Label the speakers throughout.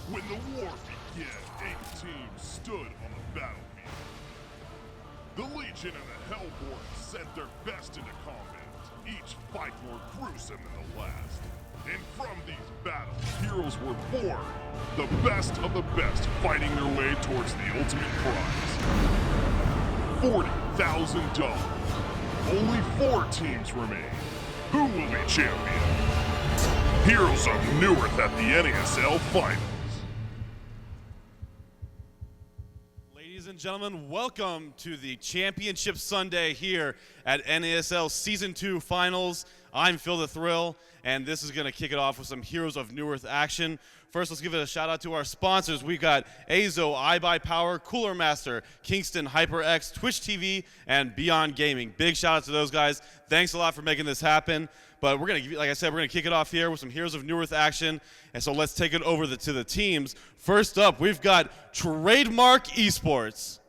Speaker 1: When the war began, 8 teams stood on the battlefield. The Legion and the Hellborn sent their best into combat, each fight more gruesome than the last. And from these battles, heroes were born, the best of the best, fighting their way towards the ultimate prize. $40,000. Only 4 teams remain. Who will be champion? Heroes of Newerth at the NASL Finals.
Speaker 2: Ladies and gentlemen, welcome to the Championship Sunday here at NASL Season 2 Finals. I'm Phil the Thrill, and this is going to kick it off with some Heroes of Newerth action. First, let's give it a shout out to our sponsors. We've got Azo, iBuyPower, Cooler Master, Kingston, HyperX, Twitch TV, and Beyond Gaming. Big shout out to those guys. Thanks a lot for making this happen. But we're going to, like I said, we're going to kick it off here with some Heroes of Newerth action. And so let's take it over to the teams. First up, we've got TradeMark eSports.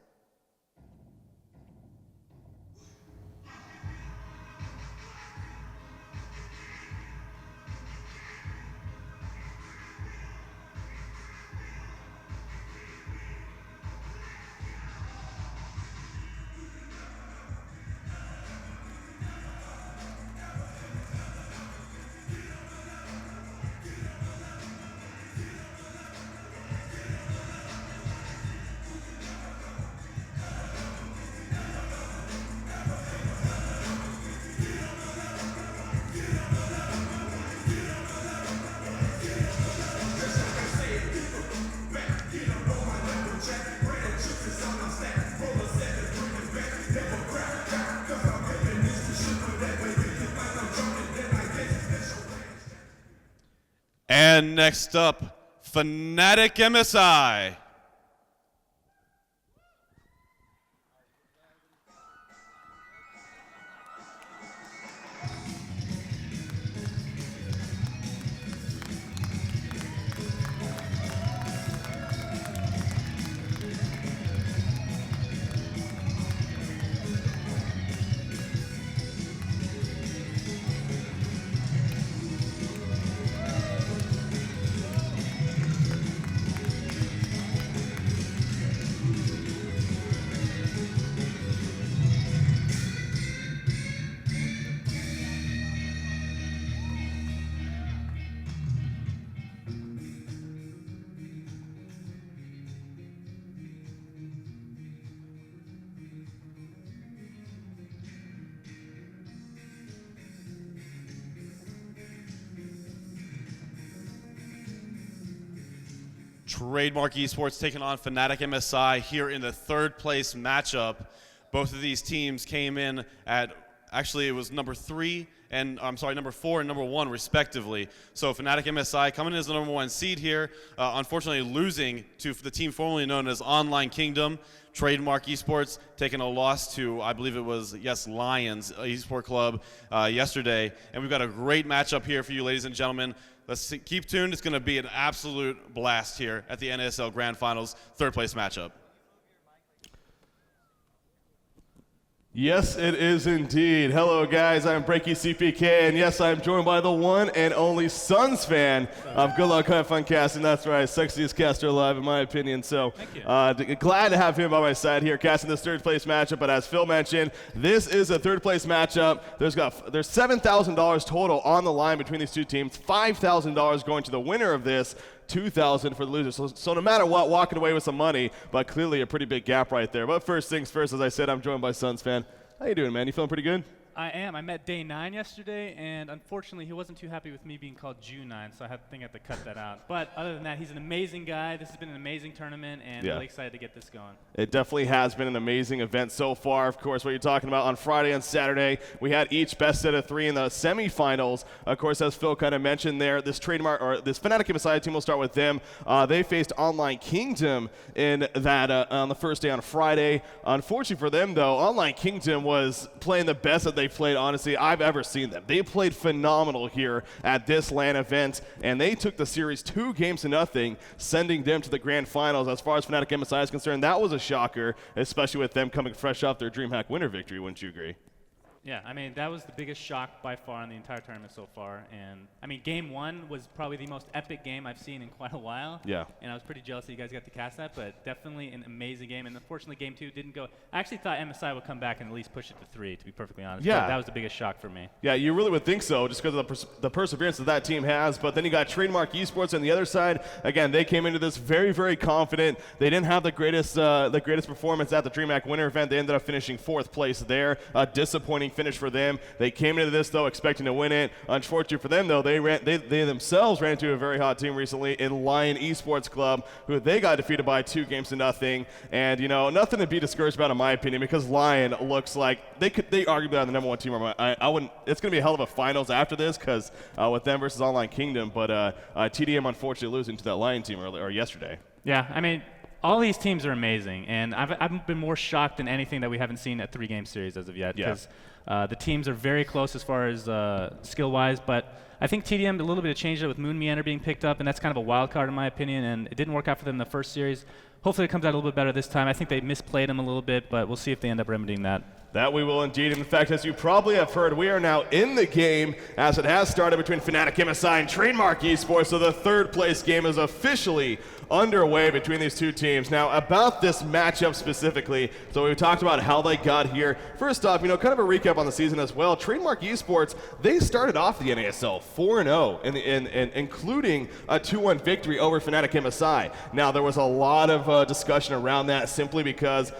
Speaker 2: And next up, Fnatic MSI. TradeMark eSports taking on Fnatic MSI here in the third place matchup. Both of these teams came in at, actually it was number 4 and number 1 respectively. So Fnatic MSI coming in as the number 1 seed here, unfortunately losing to the team formerly known as Online Kingdom. TradeMark eSports taking a loss to, I believe it was, yes, Lions eSport Club yesterday. And we've got a great matchup here for you, ladies and gentlemen. Let's keep tuned. It's going to be an absolute blast here at the NASL Grand Finals, third place matchup.
Speaker 3: Yes, it is indeed. Hello, guys. I'm Breaky CPK, and yes, I'm joined by the one and only Suns fan of Good Luck, Have Fun Casting. That's right, sexiest caster alive, in my opinion. So, glad to have him by my side here, casting this third place matchup. But as Phil mentioned, this is a third place matchup. There's $7,000 total on the line between these two teams. $5,000 going to the winner of this. $2,000 for the loser. So no matter what, walking away with some money, but clearly a pretty big gap right there. But first things first, as I said, I'm joined by Suns fan. How you doing, man? You feeling pretty good?
Speaker 4: I am. I met Day 9 yesterday, and unfortunately, he wasn't too happy with me being called June 9, so I think I have to cut that out. But other than that, he's an amazing guy. This has been an amazing tournament, and really excited to get this going.
Speaker 3: It definitely has been an amazing event so far. Of course, what you're talking about on Friday and Saturday, we had each best set of 3 in the semifinals. Of course, as Phil kind of mentioned there, this Fnatic MSI team, we'll start with them. They faced Online Kingdom in that on the first day on Friday. Unfortunately for them, though, Online Kingdom was playing the best that they played, honestly, I've ever seen them. They played phenomenal here at this LAN event, and they took the series 2-0, sending them to the grand finals. As far as Fnatic MSI is concerned, that was a shocker, especially with them coming fresh off their DreamHack winner victory, wouldn't you agree?
Speaker 4: Yeah, I mean, that was the biggest shock by far in the entire tournament so far. And, I mean, Game 1 was probably the most epic game I've seen in quite a while.
Speaker 3: Yeah.
Speaker 4: And I was pretty jealous that you guys got to cast that, but definitely an amazing game. And unfortunately, Game 2 didn't go. I actually thought MSI would come back and at least push it to 3, to be perfectly honest.
Speaker 3: Yeah.
Speaker 4: But that was the biggest shock for me.
Speaker 3: Yeah, you really would think so, just because of the perseverance that team has. But then you got TradeMark eSports on the other side. Again, they came into this very, very confident. They didn't have the greatest performance at the DreamHack Winter event. They ended up finishing 4th place there. A disappointing finish for them. They came into this, though, expecting to win it. Unfortunately for them, though, they themselves ran into a very hot team recently in Lion Esports Club, who they got defeated by 2-0. And, you know, nothing to be discouraged about, in my opinion, because Lion looks like they arguably are the #1 team. I wouldn't. It's going to be a hell of a finals after this, because with them versus Online Kingdom. But TDM unfortunately losing to that Lion team yesterday.
Speaker 4: Yeah, I mean, all these teams are amazing, and I've been more shocked than anything that we haven't seen at 3-game series as of yet. Because the teams are very close as far as skill-wise, but I think TDM a little bit of change with Moon Meander being picked up, and that's kind of a wild card in my opinion, and it didn't work out for them in the first series. Hopefully it comes out a little bit better this time. I think they misplayed him a little bit, but we'll see if they end up remedying that.
Speaker 3: That we will indeed. In fact, as you probably have heard, we are now in the game as it has started between Fnatic MSI and TradeMark eSports. So the 3rd place game is officially underway between these two teams. Now, about this matchup specifically, so we talked about how they got here. First off, you know, kind of a recap on the season as well. TradeMark eSports, they started off the NASL 4-0, including a 2-1 victory over Fnatic MSI. Now, there was a lot of discussion around that simply because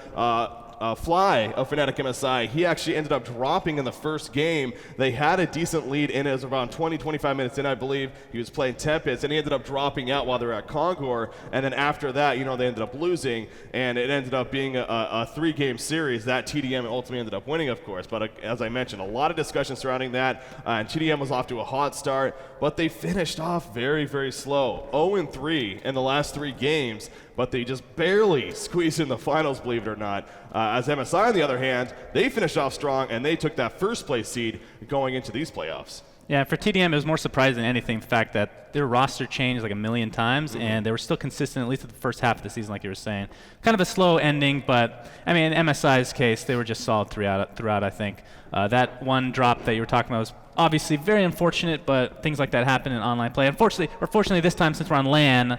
Speaker 3: Fly of Fnatic MSI, he actually ended up dropping in the first game. They had a decent lead in it. It was around 20-25 minutes in, I believe. He was playing Tempest, and he ended up dropping out while they were at Kongor. And then after that, you know, they ended up losing, and it ended up being a 3-game series that TDM ultimately ended up winning, of course. But as I mentioned, a lot of discussion surrounding that, and TDM was off to a hot start, but they finished off very, very slow. 0-3 in the last 3 games, but they just barely squeezed in the finals, believe it or not. As MSI, on the other hand, they finished off strong, and they took that 1st place seed going into these playoffs.
Speaker 4: Yeah, for TDM, it was more surprising than anything, the fact that their roster changed like a million times, and they were still consistent, at least at the first half of the season, like you were saying. Kind of a slow ending, but, I mean, in MSI's case, they were just solid throughout, I think. That one drop that you were talking about was obviously very unfortunate, but things like that happen in online play. Fortunately, this time, since we're on LAN,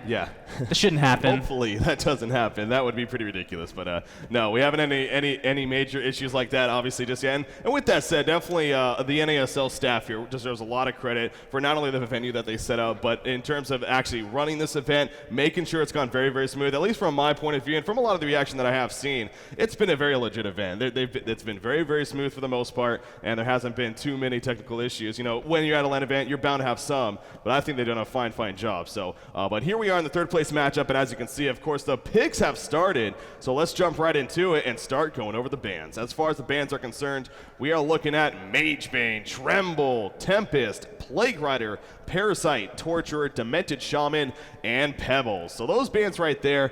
Speaker 4: this shouldn't happen.
Speaker 3: Hopefully that doesn't happen. That would be pretty ridiculous. But no, we haven't any major issues like that, obviously, just yet. And with that said, definitely the NASL staff here deserves a lot of credit for not only the venue that they set up, but in terms of actually running this event, making sure it's gone very, very smooth. At least from my point of view, and from a lot of the reaction that I have seen, it's been a very legit event. It's been very, very smooth for the most part, and there hasn't been too many technical issues. You know, when you're at a LAN event, you're bound to have some, but I think they've done a fine job. So, but here we are in the 3rd place matchup, and as you can see, of course, the picks have started. So let's jump right into it and start going over the bans. As far as the bans are concerned, we are looking at Magebane, Tremble, Tempest, Plague Rider, Parasite, Torturer, Demented Shaman, and Pebbles. So those bans right there,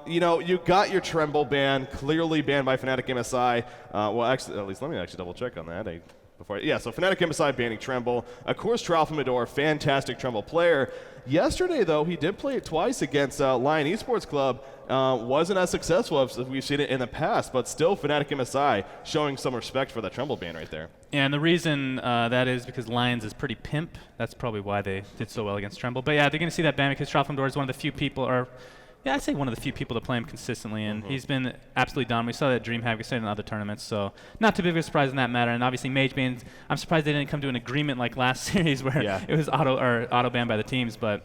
Speaker 3: you know, you got your Tremble ban, clearly banned by Fnatic MSI. Well, actually, at least let me actually double check on that. So Fnatic MSI banning Tremble. Of course, Tralfamador, fantastic Tremble player. Yesterday, though, he did play it twice against Lion Esports Club. Wasn't as successful as we've seen it in the past, but still Fnatic MSI showing some respect for that Tremble ban right there.
Speaker 4: And the reason that is because Lions is pretty pimp. That's probably why they did so well against Tremble. But yeah, they're going to see that ban because Tralfamador is one of the few people, or yeah, I'd say one of the few people to play him consistently, and he's been absolutely dominant. We saw that at DreamHack, we saw it in other tournaments, so not too big of a surprise in that matter. And obviously, Magebane, I'm surprised they didn't come to an agreement like last series where it was auto banned by the teams, but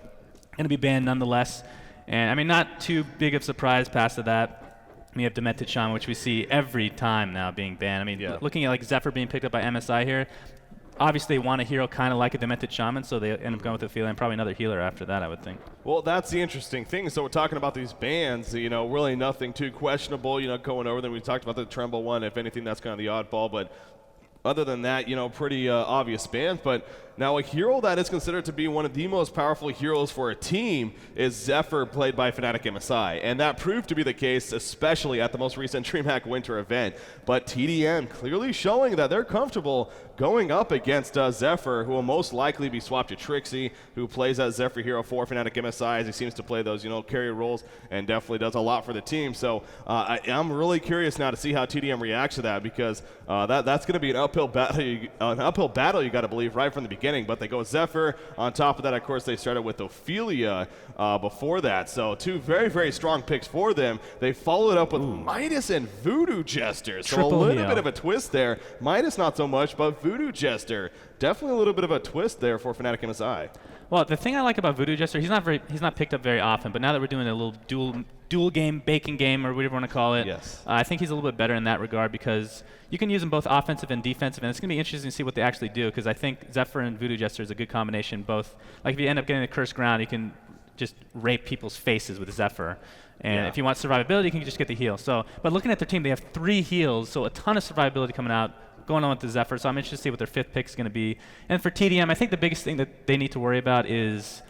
Speaker 4: going to be banned nonetheless. And I mean, not too big of a surprise past that. We have Demented Shaman, which we see every time now being banned. I mean, looking at like Zephyr being picked up by MSI here, obviously they want a hero kind of like a Demented Shaman, so they end up going with Ophelia and probably another healer after that, I would think.
Speaker 3: Well, that's the interesting thing. So we're talking about these bans, you know, really nothing too questionable, you know, going over them. We talked about the Tremble one. If anything, that's kind of the oddball, but other than that, you know, pretty obvious bans. But Now, a hero that is considered to be one of the most powerful heroes for a team is Zephyr, played by Fnatic MSI, and that proved to be the case, especially at the most recent DreamHack Winter event. But TDM clearly showing that they're comfortable going up against Zephyr, who will most likely be swapped to Trixie, who plays as Zephyr hero for Fnatic MSI, as he seems to play those, carry roles, and definitely does a lot for the team. So I'm really curious now to see how TDM reacts to that, because that's going to be an uphill battle. You got to believe right from the beginning. But they go Zephyr. On top of that, of course, they started with Ophelia before that. So two very, very strong picks for them. They followed up with Midas and Voodoo Jester. So
Speaker 4: Triple
Speaker 3: a little
Speaker 4: heal.
Speaker 3: bit of a twist there. Midas not so much, but Voodoo Jester, definitely a little bit of a twist there for Fnatic MSI.
Speaker 4: Well, the thing I like about Voodoo Jester, he's not picked up very often, but now that we're doing a little dual game, baking game, or whatever you want to call it,
Speaker 3: Yes.
Speaker 4: I think he's a little bit better in that regard, because you can use them both offensive and defensive, and it's going to be interesting to see what they actually do, because I think Zephyr and Voodoo Jester is a good combination. Both, like if you end up getting the cursed ground, you can just rape people's faces with Zephyr. And if you want survivability, you can just get the heal. So, but looking at their team, they have 3 heals, so a ton of survivability coming out, going on with the Zephyr. So I'm interested to see what their 5th pick is going to be. And for TDM, I think the biggest thing that they need to worry about is,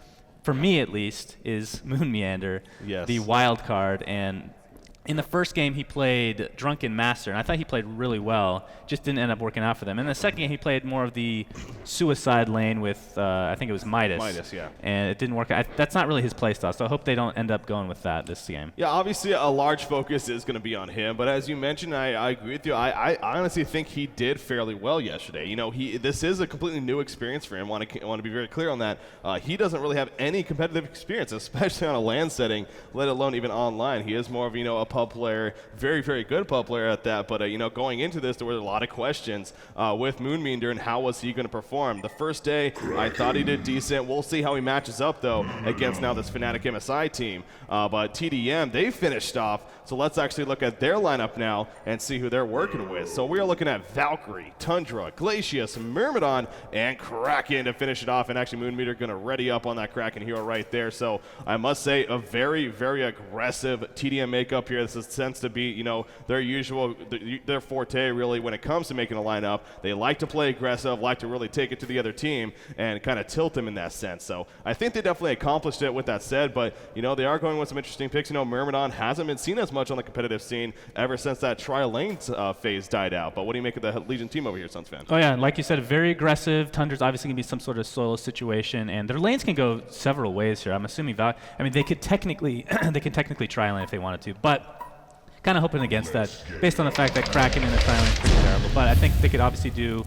Speaker 4: for me at least, is Moon Meander, the wild card. And in the first game, he played Drunken Master, and I thought he played really well. Just didn't end up working out for them. In the second game, he played more of the suicide lane with, I think it was Midas.
Speaker 3: Midas, yeah.
Speaker 4: And it didn't work out. That's not really his playstyle, so I hope they don't end up going with that this game.
Speaker 3: Yeah, obviously a large focus is going to be on him, but as you mentioned, I agree with you. I honestly think he did fairly well yesterday. This is a completely new experience for him. Want to be very clear on that. He doesn't really have any competitive experience, especially on a LAN setting, let alone even online. He is more of a pub player, very, very good pub player at that. But going into this, there were a lot of questions with Moonmeander and how was he going to perform. The first day, I thought he did decent. We'll see how he matches up though against now this Fnatic MSI team. But TDM, they finished off. So let's actually look at their lineup now and see who they're working with. So we are looking at Valkyrie, Tundra, Glacius, Myrmidon, and Kraken to finish it off. And actually Moonmeander going to ready up on that Kraken hero right there. So I must say a very, very aggressive TDM makeup here. This tends to be, their usual, their forte really when it comes to making a lineup. They like to play aggressive, like to really take it to the other team and kind of tilt them in that sense. So I think they definitely accomplished it with that said, but, they are going with some interesting picks. Myrmidon hasn't been seen as much on the competitive scene ever since that tri-lane phase died out. But what do you make of the Legion team over here, Suns fan?
Speaker 4: Oh yeah, like you said, very aggressive. Tundra's obviously going to be some sort of solo situation, and their lanes can go several ways here. I'm assuming they could technically tri-lane if they wanted to, but kind of hoping against that based on the fact that Kraken in the tri-lane is pretty terrible. But I think they could obviously do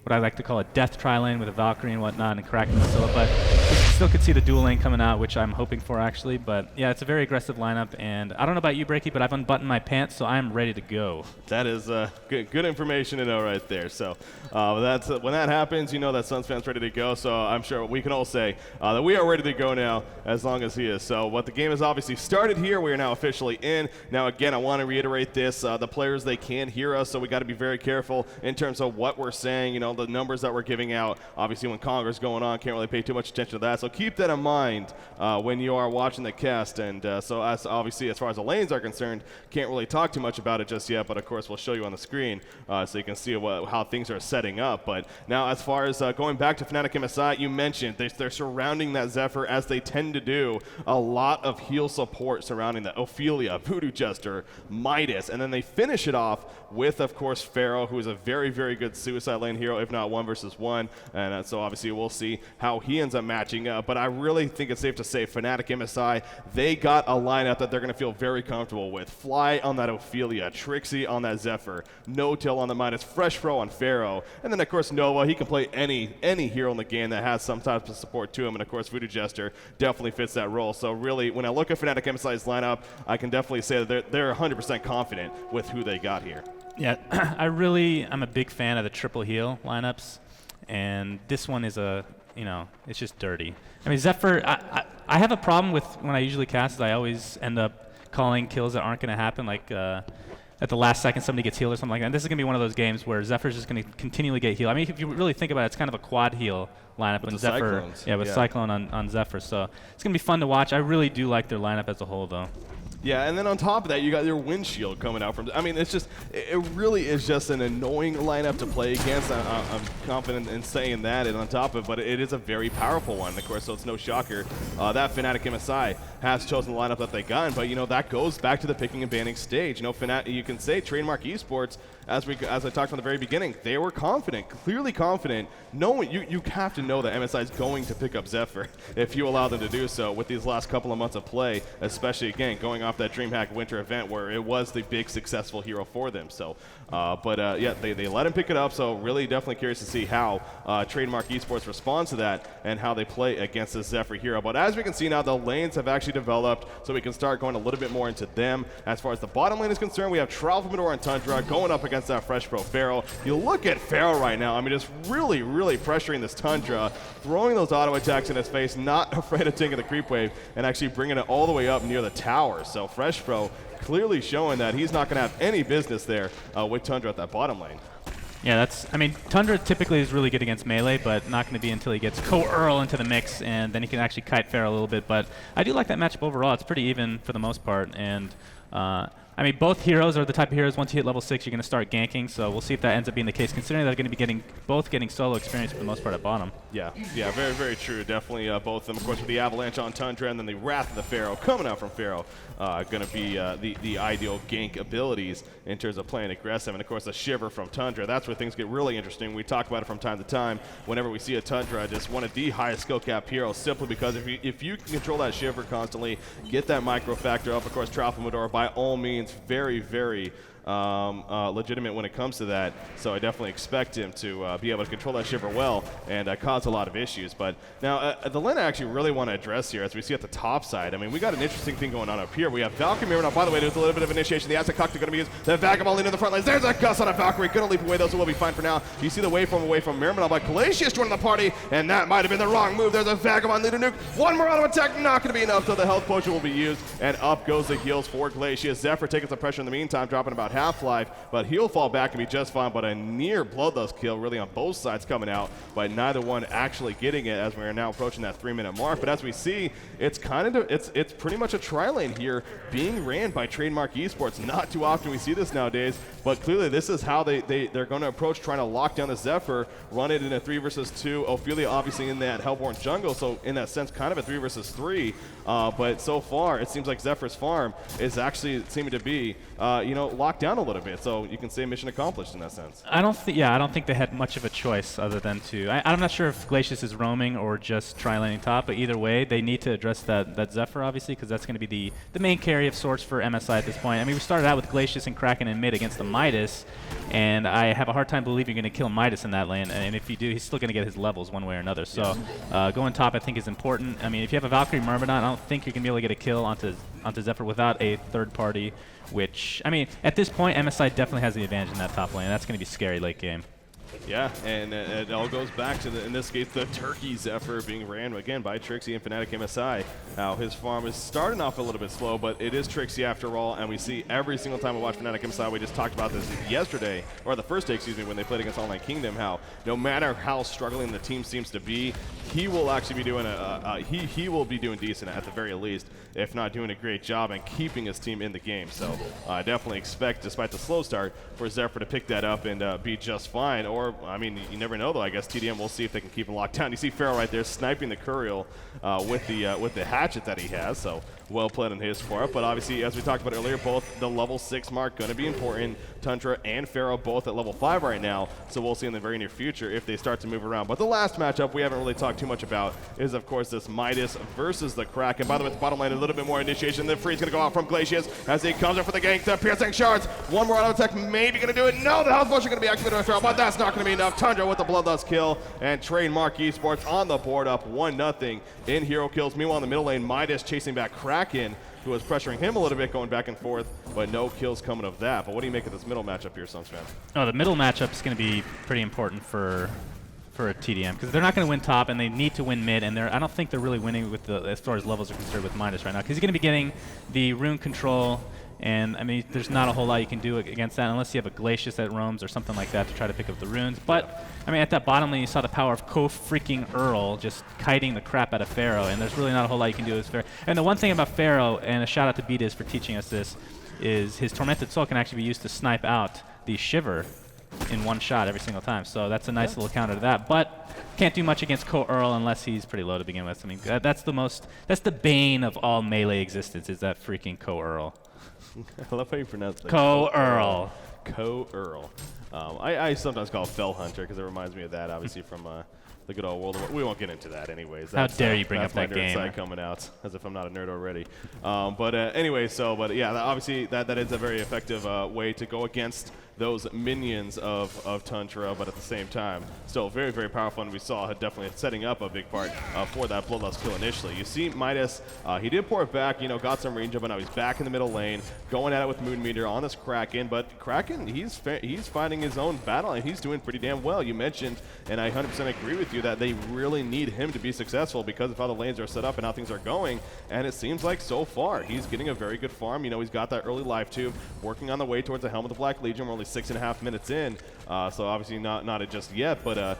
Speaker 4: what I like to call a death tri-lane with a Valkyrie and whatnot and Kraken and solo, but we still could see the dual lane coming out, which I'm hoping for actually. But yeah, it's a very aggressive lineup, and I don't know about you, Breaky, but I've unbuttoned my pants, so I'm ready to go.
Speaker 3: That is good information to know right there. So that's when that happens, that Suns fan's ready to go. So I'm sure we can all say that we are ready to go now, as long as he is. So what the game has obviously started here. We are now officially in. Now again, I want to reiterate this: the players, they can hear us, so we got to be very careful in terms of what we're saying. The numbers that we're giving out. Obviously, when Congress going on, can't really pay too much attention to that. So keep that in mind when you are watching the cast. And so as obviously, as far as the lanes are concerned, can't really talk too much about it just yet. But of course, we'll show you on the screen so you can see how things are setting up. But now, as far as going back to Fnatic MSI, you mentioned they're surrounding that Zephyr as they tend to do. A lot of heal support surrounding that. Ophelia, Voodoo Jester, Midas, and then they finish it off with, of course, Pharaoh, who is a very, very good suicide lane hero, if not 1 versus 1. And so obviously we'll see how he ends up matching up. But I really think it's safe to say Fnatic MSI, they got a lineup that they're going to feel very comfortable with. Fly on that Ophelia, Trixie on that Zephyr, No-Tail on the Midas, Fresh Pro on Pharaoh, and then of course Nova. He can play any hero in the game that has some type of support to him, and of course Voodoo Jester definitely fits that role. So really, when I look at Fnatic MSI's lineup, I can definitely say that they're 100% confident with who they got here.
Speaker 4: Yeah, I'm a big fan of the triple heal lineups, and this one is it's just dirty. I mean, Zephyr, I have a problem with when I usually cast is I always end up calling kills that aren't going to happen, like at the last second somebody gets healed or something like that. And this is going to be one of those games where Zephyr's just going to continually get healed. I mean, if you really think about it, it's kind of a quad heal lineup with Zephyr.
Speaker 3: Cyclones.
Speaker 4: Yeah, with Cyclone on Zephyr. So it's going to be fun to watch. I really do like their lineup as a whole, though.
Speaker 3: Yeah, and then on top of that, you got your windshield coming out from. I mean, it's just, it really is just an annoying lineup to play against. I'm confident in saying that, and on top of it, but it is a very powerful one, of course. So it's no shocker that Fnatic MSI has chosen the lineup that they got. But you know, that goes back to the picking and banning stage. You know, Fnatic, you can say TradeMark eSports, as I talked from the very beginning, they were confident, clearly confident, knowing you have to know that MSI is going to pick up Zephyr if you allow them to do so with these last couple of months of play, especially again going off that DreamHack Winter event where it was the big successful hero for them. So, yeah, they let him pick it up. So really, definitely curious to see how TradeMark eSports responds to that and how they play against this Zephyr hero. But as we can see now, the lanes have actually developed, so we can start going a little bit more into them. As far as the bottom lane is concerned, we have Tralfamador and Tundra going up against that Fresh Pro Pharaoh. You look at Pharaoh right now. I mean, just really, really pressuring this Tundra, throwing those auto attacks in his face, not afraid of taking the creep wave, and actually bringing it all the way up near the tower. So Fresh Pro clearly showing that he's not going to have any business there with Tundra at that bottom lane.
Speaker 4: Yeah, I mean, Tundra typically is really good against melee, but not going to be until he gets Co-Earl into the mix, and then he can actually kite Pharaoh a little bit. But I do like that matchup overall. It's pretty even for the most part, and I mean, both heroes are the type of heroes, once you hit level 6, you're going to start ganking, so we'll see if that ends up being the case, considering they're going to be both getting solo experience for the most part at bottom.
Speaker 3: Yeah, very, very true. Definitely both of them, of course, with the Avalanche on Tundra and then the Wrath of the Pharaoh coming out from Pharaoh, going to be the ideal gank abilities in terms of playing aggressive. And, of course, the Shiver from Tundra. That's where things get really interesting. We talk about it from time to time whenever we see a Tundra, just one of the highest skill cap heroes, simply because if you can control that Shiver constantly, get that micro factor up, of course, Tralfamador, by all means, very, very legitimate when it comes to that. So I definitely expect him to be able to control that Shiver well and cause a lot of issues. But now the lane I actually really want to address here, as we see at the top side, I mean, we got an interesting thing going on up here. We have Valkyrie Mirror. Now, by the way, there's a little bit of initiation. The Aztec are going to be used. The Vagabond into the front lines. There's a Gus on a Valkyrie. Going to leap away. Those will be fine for now. You see the waveform away from Mirror, but Glacius joining the party, and that might have been the wrong move. There's a Vagabond leader nuke. One more auto attack. Not going to be enough, so the health potion will be used, and up goes the heals for Glacius. Zephyr taking some pressure in the meantime, dropping about half-life, but he'll fall back and be just fine. But a near bloodlust kill really on both sides coming out, but neither one actually getting it as we are now approaching that 3-minute mark. But as we see, it's kind of it's pretty much a tri-lane here being ran by TradeMark eSports. Not too often we see this nowadays, but clearly this is how they're going to approach trying to lock down the Zephyr, run it in a 3 versus 2. Ophelia obviously in that Hellborn jungle, so in that sense kind of a 3 versus 3. But so far it seems like Zephyr's farm is actually seeming to be locked down a little bit. So you can say mission accomplished in that sense.
Speaker 4: I don't think they had much of a choice other than to. I'm not sure if Glacius is roaming or just tri-laning top, but either way, they need to address that Zephyr, obviously, because that's going to be the main carry of sorts for MSI at this point. I mean, we started out with Glacius and Kraken in mid against the Midas, and I have a hard time believing you're going to kill Midas in that lane, and if you do, he's still going to get his levels one way or another. So going top, I think, is important. I mean, if you have a Valkyrie Myrmidon, I don't think you're going to be able to get a kill onto Zephyr without a third party, which, I mean, at this point, MSI definitely has the advantage in that top lane. That's going to be scary late game.
Speaker 3: Yeah, and it all goes back to, in this case, the Turkey Zephyr being ran again by Trixie and Fnatic MSI. How his farm is starting off a little bit slow, but it is Trixie after all, and we see every single time we watch Fnatic MSI, we just talked about this yesterday, or the first day, excuse me, when they played against Online Kingdom, how no matter how struggling the team seems to be, he will actually be doing he will be doing decent at the very least, if not doing a great job and keeping his team in the game. So I definitely expect, despite the slow start, for Zephyr to pick that up and be just fine. Or, I mean, you never know though. I guess TDM will see if they can keep him locked down. You see Pharaoh right there sniping the Curiel with the hatchet that he has. So well played on his part. But obviously, as we talked about earlier, both the level 6 mark going to be important. Tundra and Pharaoh both at level 5 right now. So we'll see in the very near future if they start to move around. But the last matchup we haven't really talked too much about is, of course, this Midas versus the Kraken. By the way, at the bottom lane, a little bit more initiation. The free's going to go out from Glacius as he comes up for the gank. The piercing shards. One more auto attack, maybe going to do it. No, the health potion going to be activated by Pharaoh, but that's not going to be enough. Tundra with the bloodlust kill, and TradeMark eSports on the board up 1-0 in hero kills. Meanwhile, in the middle lane, Midas chasing back Kraken, who was pressuring him a little bit, going back and forth, but no kills coming of that. But what do you make of this middle matchup here, Suns fan?
Speaker 4: Oh, the middle matchup is going to be pretty important for a TDM, because they're not going to win top, and they need to win mid, and I don't think they're really winning with as far as levels are concerned with Midas right now, because he's going to be getting the rune control And I mean, there's not a whole lot you can do against that unless you have a Glacius that roams or something like that to try to pick up the runes. But I mean, at that bottom lane, you saw the power of freaking Earl just kiting the crap out of Pharaoh, and there's really not a whole lot you can do with Pharaoh. And the one thing about Pharaoh, and a shout out to Beatus for teaching us this, is his Tormented Soul can actually be used to snipe out the Shiver in one shot every single time. So that's a nice little counter to that. But can't do much against Earl unless he's pretty low to begin with. I mean, that's the bane of all melee existence, is that freaking Earl.
Speaker 3: I love how you pronounce that.
Speaker 4: Earl.
Speaker 3: Earl. I sometimes call it Fell Hunter because it reminds me of that, obviously, from the good old World of War. We won't get into that anyways.
Speaker 4: How dare you bring up that game.
Speaker 3: That's my nerd side coming out, as if I'm not a nerd already. Anyway, but yeah, obviously that is a very effective way to go against those minions of Tundra, but at the same time, still very, very powerful, and we saw definitely setting up a big part for that Bloodlust kill initially. You see Midas, he did pour it back, got some range up, and now he's back in the middle lane, going at it with Moon Meter on this Kraken, but Kraken, he's fighting his own battle, and he's doing pretty damn well. You mentioned, and I 100% agree with you, that they really need him to be successful because of how the lanes are set up and how things are going, and it seems like so far, he's getting a very good farm. He's got that early live tube, working on the way towards the Helm of the Black Legion. We're only 6.5 minutes in, so obviously not it just yet, but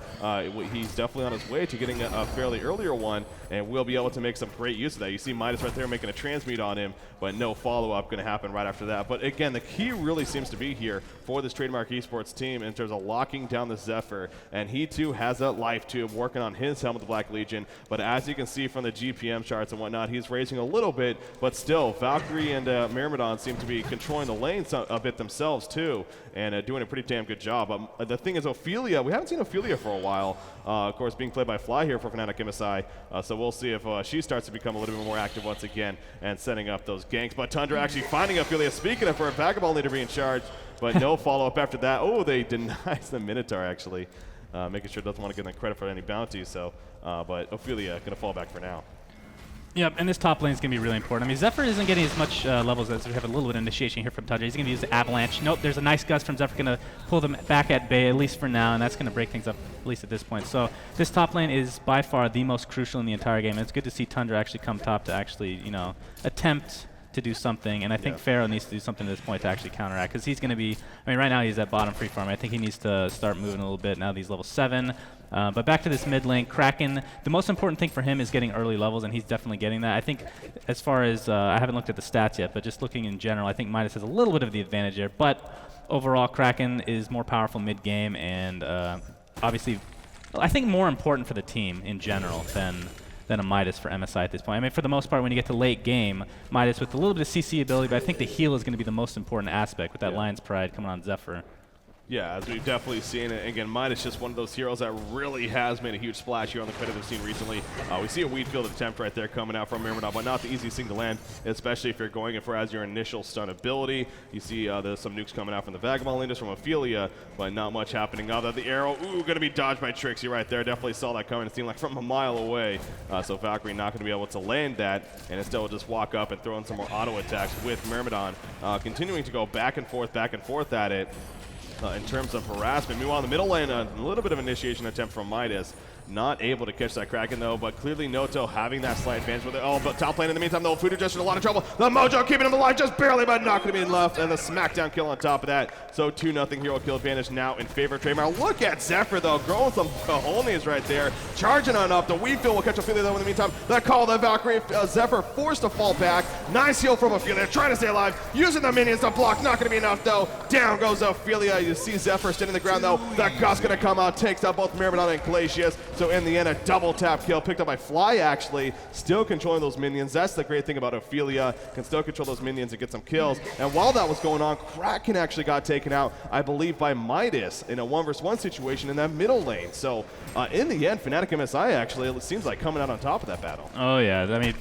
Speaker 3: he's definitely on his way to getting a fairly earlier one, and we'll be able to make some great use of that. You see Midas right there making a transmute on him, but no follow-up going to happen right after that. But again, the key really seems to be here for this TradeMark eSports team in terms of locking down the Zephyr, and he too has that life tube working on his Helm of the Black Legion, but as you can see from the GPM charts and whatnot, he's raising a little bit, but still, Valkyrie and Myrmidon seem to be controlling the lanes a bit themselves too, and doing a pretty damn good job. The thing is, Ophelia, we haven't seen Ophelia for a while, of course being played by Fly here for Fnatic MSI, so we'll see if she starts to become a little bit more active once again and setting up those ganks. But Tundra actually finding Ophelia, speaking of her, Vagabond leader being charged, but no follow-up after that. Oh, they denied the Minotaur actually, making sure it doesn't want to get them credit for any bounties, so, but Ophelia going to fall back for now.
Speaker 4: Yep, and this top lane is going to be really important. I mean, Zephyr isn't getting as much levels as we have a little bit of initiation here from Tundra. He's going to use the Avalanche. Nope, there's a nice gust from Zephyr, going to pull them back at bay, at least for now, and that's going to break things up, at least at this point. So this top lane is by far the most crucial in the entire game, and it's good to see Tundra actually come top to actually, attempt to do something, and I think Pharaoh needs to do something at this point to actually counteract, because he's going to be, I mean, right now he's at bottom free farm. I think he needs to start moving a little bit now that he's level 7. But back to this mid lane, Kraken, the most important thing for him is getting early levels, and he's definitely getting that. I think as far as, I haven't looked at the stats yet, but just looking in general, I think Midas has a little bit of the advantage there, but overall Kraken is more powerful mid-game, and obviously, I think more important for the team in general than a Midas for MSI at this point. I mean, for the most part, when you get to late game, Midas with a little bit of CC ability, but I think the heal is going to be the most important aspect with that Lion's Pride coming on Zephyr.
Speaker 3: Yeah, as we've definitely seen it. Again, Midas just one of those heroes that really has made a huge splash here on the competitive scene recently. We see a Weed Field attempt right there coming out from Myrmidon, but not the easiest thing to land, especially if you're going in for as your initial stun ability. You see there's some nukes coming out from the Vagabond Lindas from Ophelia, but not much happening other than the arrow. Ooh, going to be dodged by Trixie right there. Definitely saw that coming. It seemed like from a mile away. So Valkyrie not going to be able to land that, and instead will just walk up and throw in some more auto attacks with Myrmidon, continuing to go back and forth at it. In terms of harassment. Meanwhile, in the middle lane, a little bit of initiation attempt from Midas. Not able to catch that Kraken, though, but clearly Noto having that slight advantage with it. Oh, but top lane in the meantime, though, Fudu just in a lot of trouble. The Mojo keeping him alive just barely, but not going to be left. And the smackdown kill on top of that. So 2-0 hero kill advantage now in favor of TradeMark. Look at Zephyr, though, growing some cojones right there. Charging on up. The Weedfield will catch Ophelia, though, in the meantime. The call, the Valkyrie, Zephyr forced to fall back. Nice heal from Ophelia, trying to stay alive. Using the minions to block, not going to be enough, though. Down goes Ophelia. You see Zephyr standing the ground, though. The gust going to come out, takes out both Myrmidon and Glacius. So in the end, a double tap kill picked up by Fly, actually. Still controlling those minions. That's the great thing about Ophelia. Can still control those minions and get some kills. And while that was going on, Kraken actually got taken out, I believe, by Midas in a 1-versus-1 situation in that middle lane. So in the end, Fnatic MSI actually, it seems like coming out on top of that battle.
Speaker 4: Oh, yeah. I mean,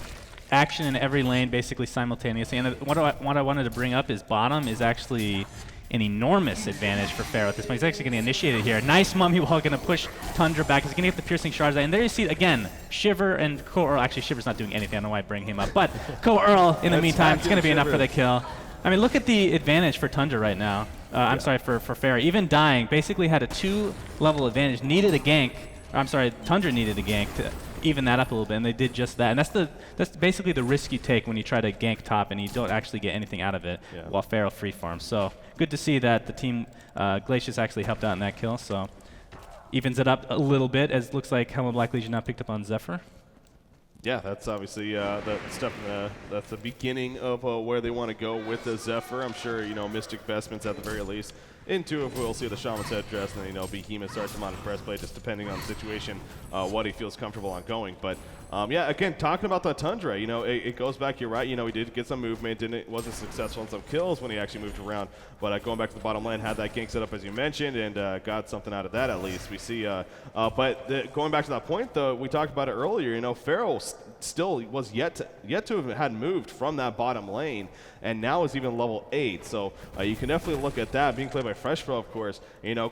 Speaker 4: action in every lane basically simultaneously. And what I wanted to bring up is bottom is actually an enormous advantage for Pharaoh at this point. He's actually going to initiate it here. Nice Mummy Wall, going to push Tundra back. He's going to get the piercing shards. And there you see, again, Shiver and Earl. Actually, Shiver's not doing anything. I don't know why I bring him up. But Earl, in the meantime, it's going to be enough for the kill. I mean, look at the advantage for Tundra right now. I'm sorry, for Pharaoh. Even dying, basically had a 2-level advantage. Needed a gank. I'm sorry, Tundra needed a gank even that up a little bit, and they did just that. And that's basically the risk you take when you try to gank top and you don't actually get anything out of it while Pharaoh free farms. So good to see that the team Glacius actually helped out in that kill. So evens it up a little bit, as it looks like Helm of Black Legion now picked up on Zephyr.
Speaker 3: Yeah, that's obviously the stuff. That's the beginning of where they want to go with the Zephyr. I'm sure Mystic Vestments at the very least. Into if we'll see the Shaman's headdress, and then Behemoth starts him on the breastplate, just depending on the situation, what he feels comfortable on going. But yeah, again, talking about the Tundra, it goes back. You're right. He did get some movement, wasn't successful in some kills when he actually moved around. But going back to the bottom lane, had that gank set up as you mentioned, and got something out of that at least. We see. But going back to that point, though, we talked about it earlier. Pharaoh still was yet to have had moved from that bottom lane, and now is even level 8. So you can definitely look at that being played by FreshPro, of course.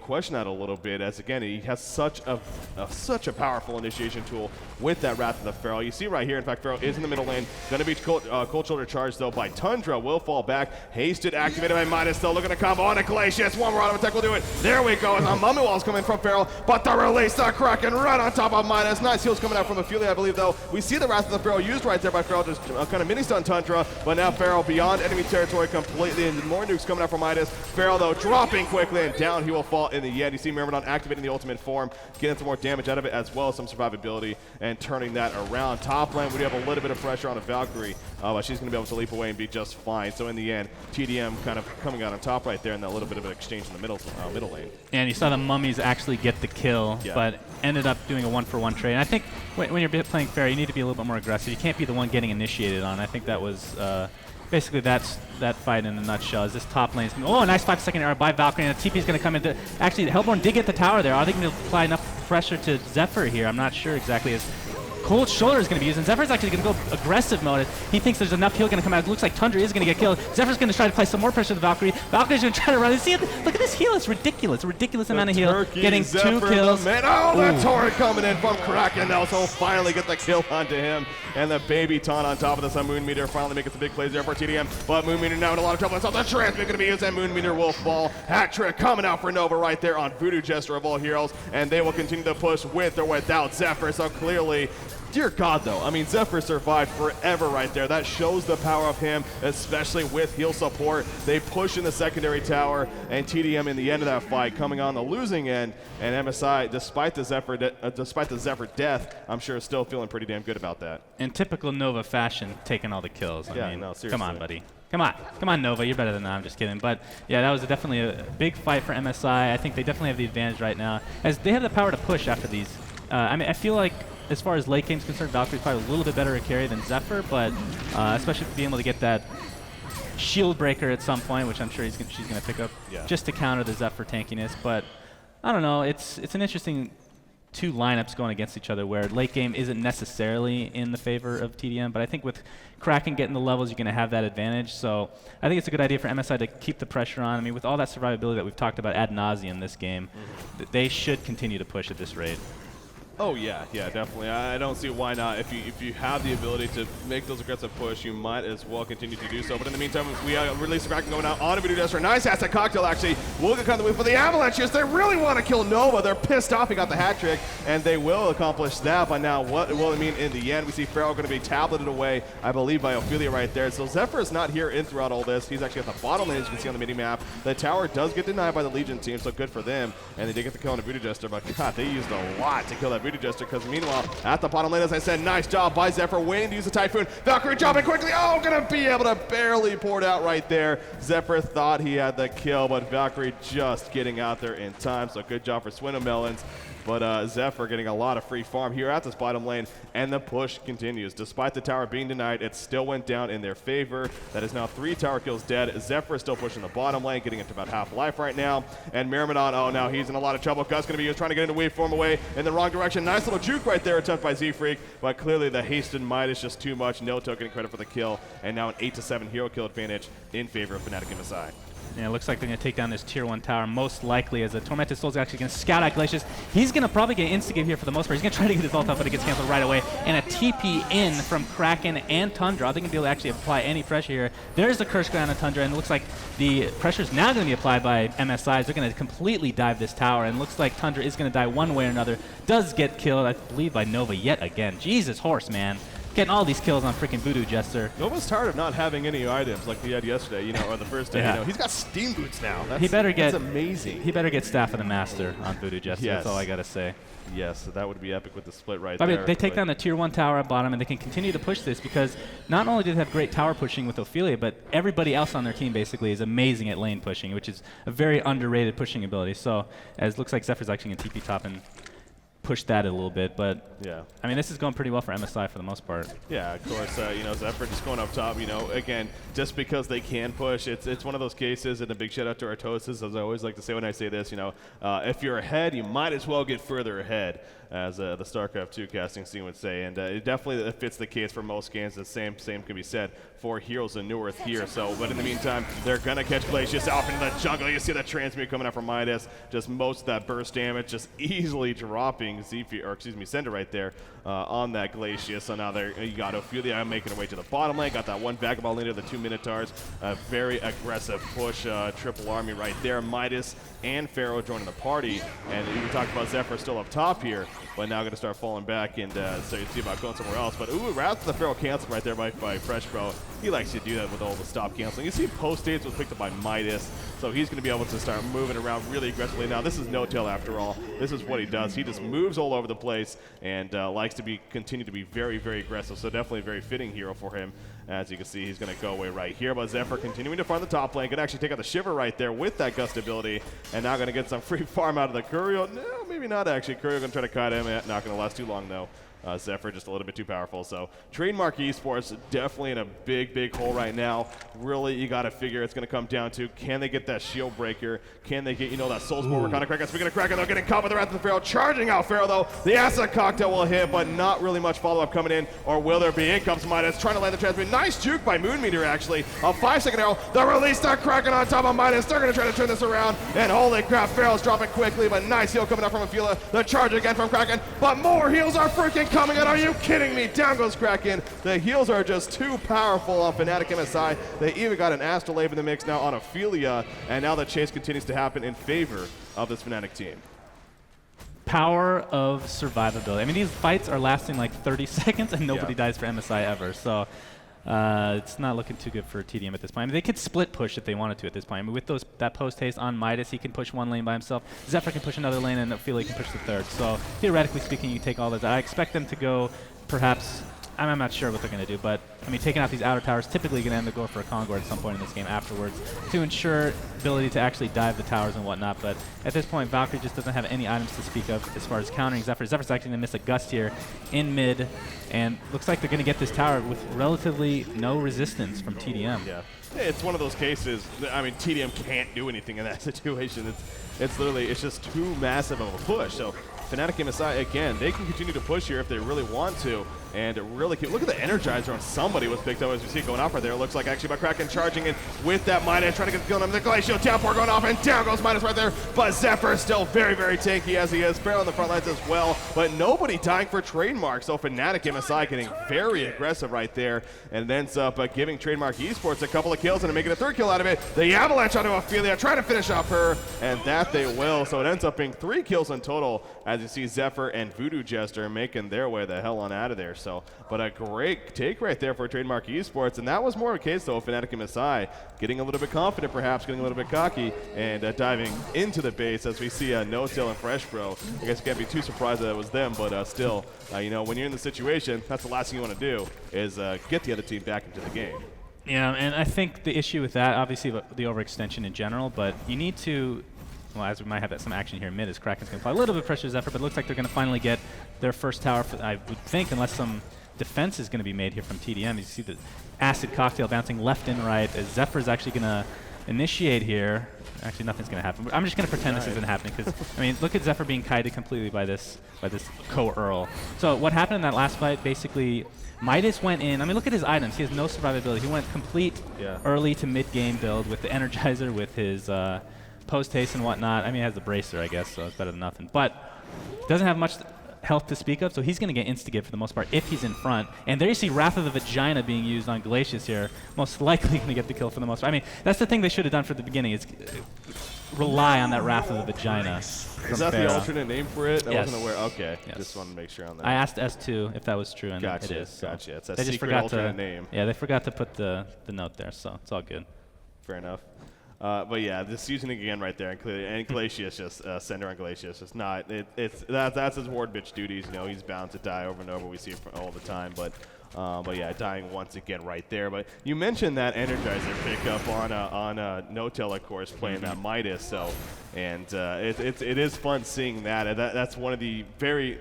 Speaker 3: Question that a little bit, as again he has such a powerful initiation tool with that Wrath of the Pharaoh. You see right here, in fact, Pharaoh is in the middle lane, going to be cold shoulder charged though by Tundra. Will fall back, hasted, activated by Midas. Still looking to combo on a Glacius. One more auto attack will do it. There we go. As a Mummy Wall's coming from Pharaoh, but the release, the Kraken right on top of Midas. Nice heals coming out from Ophelia, I believe, though. We see the Wrath of the Pharaoh used right there by Pharaoh, just kind of mini stun Tundra, but now Pharaoh beyond enemy territory completely, and more nukes coming out from Midas. Pharaoh, though, dropping quickly, and down he will fall in the end. You see Myrmidon activating the ultimate form, getting some more damage out of it, as well as some survivability, and turning that around. Top lane, we do have a little bit of pressure on a Valkyrie, but she's going to be able to leap away and be just fine. So in the end, TDM kind of coming out on top right there, and that little bit of an exchange in the middle lane. And
Speaker 4: you saw the Mummies actually get the kill, but ended up doing a 1-for-1 trade. And I think when you're playing fair, you need to be a little bit more aggressive. You can't be the one getting initiated on. I think that was basically that's that fight in a nutshell. Is this top lane is going, oh, a nice 5-second arrow by Valkyrie, and the TP is going to come into. Actually, Hellborn did get the tower there. Are they going to apply enough pressure to Zephyr here? I'm not sure exactly. As Cold Shoulder is going to be used, and Zephyr's actually going to go aggressive mode. He thinks there's enough heal going to come out. It looks like Tundra is going to get killed. Zephyr's going to try to apply some more pressure to the Valkyrie. Valkyrie's going to try to run. See, look at this heal. It's ridiculous. A ridiculous amount of heal. Getting
Speaker 3: Zephyr
Speaker 4: 2 kills.
Speaker 3: Oh, that torrent coming in from Kraken. Now, so finally get the kill onto him. And the baby taunt on top of this on Moon Meter finally making some big plays there for TDM. But Moon Meter now in a lot of trouble. So the transmit going to be used, and Moon Meter will fall. Hat trick coming out for Nova right there on Voodoo Jester of all heroes. And they will continue to push with or without Zephyr. So clearly, dear God, though, I mean, Zephyr survived forever right there. That shows the power of him, especially with heal support. They push in the secondary tower, and TDM in the end of that fight coming on the losing end. And MSI, despite the Zephyr death, I'm sure is still feeling pretty damn good about that.
Speaker 4: In typical Nova fashion, taking all the kills. I mean,
Speaker 3: no, seriously.
Speaker 4: Come on, buddy. Come on, Nova. You're better than that. I'm just kidding. But yeah, that was definitely a big fight for MSI. I think they definitely have the advantage right now, as they have the power to push after these. I mean, I feel like, as far as late game's concerned, Valkyrie's probably a little bit better at carry than Zephyr, but especially being able to get that shield breaker at some point, which I'm sure she's going to pick up just to counter the Zephyr tankiness. But I don't know. It's an interesting 2 lineups going against each other, where late game isn't necessarily in the favor of TDM, but I think with Kraken getting the levels, you're going to have that advantage. So I think it's a good idea for MSI to keep the pressure on. I mean, with all that survivability that we've talked about ad nauseum this game, they should continue to push at this rate.
Speaker 3: Oh yeah, definitely. I don't see why not. If you have the ability to make those aggressive push, you might as well continue to do so. But in the meantime, we release the Kraken going out on a Voodoo Jester. Nice asset cocktail, actually. Will get kind of the way for the Avalanches. They really want to kill Nova. They're pissed off he got the hat trick, and they will accomplish that. But now, what will it mean in the end? We see Pharaoh going to be tableted away, I believe, by Ophelia right there. So Zephyr is not here in throughout all this. He's actually at the bottom lane, as you can see on the mini-map. The tower does get denied by the Legion team, so good for them. And they did get the kill on a Voodoo Jester, but God, they used a lot to kill that Voodoo Jester, because meanwhile, at the bottom lane, as I said, nice job by Zephyr, waiting to use the Typhoon. Valkyrie jumping quickly. Oh, gonna be able to barely pour it out right there. Zephyr thought he had the kill, but Valkyrie just getting out there in time. So good job for Swinomelons. But Zephyr getting a lot of free farm here at this bottom lane, and the push continues. Despite the tower being denied, it still went down in their favor. That is now 3 tower kills dead. Zephyr is still pushing the bottom lane, getting it to about half life right now. And Myrmidon, oh, now he's in a lot of trouble. Gus going to be trying to get into waveform away in the wrong direction. Nice little juke right there, attempt by Z-Freak, but clearly the hasted Midas just too much. No getting credit for the kill, and now an 8-7 hero kill advantage in favor of Fnatic MSI.
Speaker 4: Yeah, it looks like they're going to take down this tier 1 tower, most likely, as a Tormented Soul is actually going to scout out Glacius. He's going to probably get instigate here for the most part. He's going to try to get his ult up, but it gets canceled right away. And a TP in from Kraken and Tundra. Are they going to be able to actually apply any pressure here? There's the Curse Ground on Tundra, and it looks like the pressure's now going to be applied by MSIs. They're going to completely dive this tower, and it looks like Tundra is going to die one way or another. Does get killed, I believe, by Nova yet again. Jesus horse, man. Getting all these kills on freaking Voodoo Jester.
Speaker 3: Nova's tired of not having any items like he had yesterday, or the first day.
Speaker 4: Yeah.
Speaker 3: He's got Steam Boots now.
Speaker 4: That's
Speaker 3: amazing.
Speaker 4: He better get Staff of the Master on Voodoo Jester.
Speaker 3: Yes.
Speaker 4: That's all I got to say.
Speaker 3: Yes, so that would be epic with the split right
Speaker 4: I
Speaker 3: there.
Speaker 4: mean, they take down the tier 1 tower at bottom, and they can continue to push this because not only do they have great tower pushing with Ophelia, but everybody else on their team basically is amazing at lane pushing, which is a very underrated pushing ability. So, as looks like Zephyr's actually going to TP top and push that a little bit, but
Speaker 3: yeah,
Speaker 4: I mean, this is going pretty well for MSI for the most part.
Speaker 3: Yeah, of course, Zephyr just going up top, again, just because they can push, it's one of those cases, and a big shout out to Artosis, as I always like to say when I say this, if you're ahead, you might as well get further ahead, as the Starcraft 2 casting scene would say, and it definitely fits the case for most games. The same can be said for Heroes and Newerth here. So, but in the meantime, they're gonna catch Glacius off into the jungle. You see that transmute coming out from Midas, just most of that burst damage, just easily dropping Cinder right there on that Glacius. So now you got Ophelia making her way to the bottom lane. Got that one Vagabond leader, the 2 Minotaurs. A very aggressive push, triple army right there. Midas and Pharaoh joining the party, and we talked about Zephyr still up top here, but now going to start falling back, and so you see about going somewhere else. But Wrath of the Pharaoh canceled right there by Fresh Bro. He likes to do that with all the stop canceling. You see post dates was picked up by Midas, so he's going to be able to start moving around really aggressively. Now this is No Tail after all. This is what he does. He just moves all over the place and likes to continue to be very, very aggressive. So definitely a very fitting hero for him. As you can see, he's going to go away right here. But Zephyr continuing to farm the top lane. Can actually take out the Shiver right there with that Gust ability. And now going to get some free farm out of the Curio. No, maybe not actually. Curio going to try to cut him. Not going to last too long though. Zephyr just a little bit too powerful. So TradeMark eSports definitely in a big hole right now. Really, you got to figure it's going to come down to, can they get that shield breaker? Can they get, that Soulspore kind of Kraken? Speaking of Kraken, they're getting caught with the Wrath of the Pharaoh. Charging out Pharaoh though. The Acid Cocktail will hit, but not really much follow-up coming in. Or will there be? In comes Midas trying to land the transmit. Nice juke by Moonmeter actually. A 5-second arrow. The release that Kraken on top of Midas. They're going to try to turn this around. And holy crap, Pharaoh's dropping quickly, but nice heal coming up from Ophelia. The charge again from Kraken, but more heals are freaking coming in. Are you kidding me? Down goes Kraken. The heals are just too powerful on Fnatic MSI. They even got an Astrolabe in the mix now on Ophelia, and now the chase continues to happen in favor of this Fnatic team.
Speaker 4: Power of survivability. I mean, these fights are lasting like 30 seconds, and nobody dies for MSI ever. So it's not looking too good for TDM at this point. I mean, they could split push if they wanted to at this point. I mean, with that post haste on Midas, he can push one lane by himself. Zephyr can push another lane, and Ophelia can push the third. So theoretically speaking, you take all those. I expect them to go perhaps, I'm not sure what they're going to do, but I mean, taking out these outer towers, typically going to end up going for a Concord at some point in this game afterwards to ensure ability to actually dive the towers and whatnot. But at this point, Valkyrie just doesn't have any items to speak of as far as countering Zephyr. Zephyr's actually going to miss a Gust here in mid, and looks like they're going to get this tower with relatively no resistance from TDM.
Speaker 3: Yeah, it's one of those cases. I mean, TDM can't do anything in that situation. It's literally, it's just too massive of a push. So Fnatic MSI, again, they can continue to push here if they really want to, and really look at the Energizer on somebody was picked up as we see it going off right there. It looks like actually by Kraken charging in with that Midas, trying to get the kill on him. The Glacial Downpour going off, and down goes Midas right there, but Zephyr still very, very tanky as he is. Pharaoh on the front lines as well, but nobody dying for TradeMark, so Fnatic MSI getting very aggressive right there, and ends up giving TradeMark eSports a couple of kills and making a third kill out of it. The Avalanche onto Ophelia, trying to finish off her, and that they will, so it ends up being 3 kills in total, as you see Zephyr and Voodoo Jester making their way the hell on out of there. So, but a great take right there for TradeMark eSports, and that was more of a case though of Fnatic MSI getting a little bit confident, perhaps getting a little bit cocky, and diving into the base as we see No Tail and Fresh Bro. I guess you can't be too surprised that it was them, but still, when you're in the situation, that's the last thing you want to do is get the other team back into the game.
Speaker 4: Yeah, and I think the issue with that, obviously the overextension in general, but you need to, well, as we might have some action here in mid, as Kraken's going to apply a little bit of pressure to Zephyr, but it looks like they're going to finally get their first tower, I would think, unless some defense is going to be made here from TDM. You see the Acid Cocktail bouncing left and right, as Zephyr's actually going to initiate here. Actually, nothing's going to happen. I'm just going to pretend this isn't happening, because, I mean, look at Zephyr being kited completely by this co-Earl. So what happened in that last fight, basically, Midas went in. I mean, look at his items. He has no survivability. He went complete early to mid-game build with the Energizer, with his post-haste and whatnot. I mean, he has the Bracer, I guess, so it's better than nothing. But doesn't have much health to speak of, so he's going to get insta-give for the most part if he's in front. And there you see Wrath of the Vagina being used on Glacius here. Most likely going to get the kill for the most part. I mean, that's the thing they should have done for the beginning, is rely on that Wrath of the Vagina.
Speaker 3: Is that the alternate name for it? I
Speaker 4: Yes.
Speaker 3: wasn't aware. Okay,
Speaker 4: Yes.
Speaker 3: just wanted to make sure on that.
Speaker 4: I asked S2 if that was true, and
Speaker 3: Gotcha,
Speaker 4: it is. So
Speaker 3: gotcha. It's a
Speaker 4: they just
Speaker 3: secret
Speaker 4: forgot
Speaker 3: alternate name.
Speaker 4: Yeah, they forgot to put the note there, so it's all good.
Speaker 3: Fair enough. But yeah, just using it again right there, and Glacius just Sender on Glacius. It's not. That's his ward bitch duties. You know, he's bound to die over and over. We see it all the time, but yeah, dying once again right there. But you mentioned that Energizer pickup on No-Tail, of course, playing that Midas. So, and it is fun seeing that. That's one of the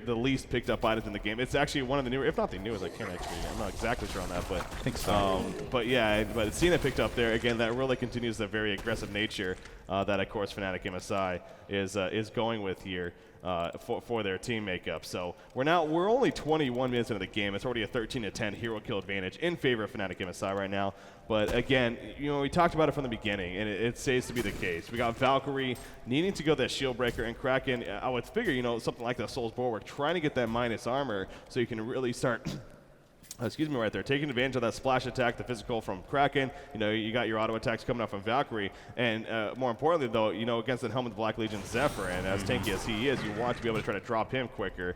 Speaker 3: least picked up items in the game. It's actually one of the newer, if not the newest. I can't actually. I'm not exactly sure on that, but
Speaker 4: I think so.
Speaker 3: But yeah, but seeing it picked up there again, that really continues the very aggressive nature that, of course, Fnatic MSI is going with here. For their team makeup. So we're only 21 minutes into the game. It's already a 13-10 hero kill advantage in favor of Fnatic MSI right now. But again, you know, we talked about it from the beginning, and it stays to be the case. We got Valkyrie needing to go that shield breaker, and Kraken, I would figure, you know, something like that Soul's Bulwark, trying to get that minus armor so you can really start excuse me, right there, taking advantage of that splash attack, the physical from Kraken. You know, you got your auto attacks coming up from Valkyrie, and more importantly, though, you know, against the Helmet Black Legion Zephyr, and as tanky as he is, you want to be able to try to drop him quicker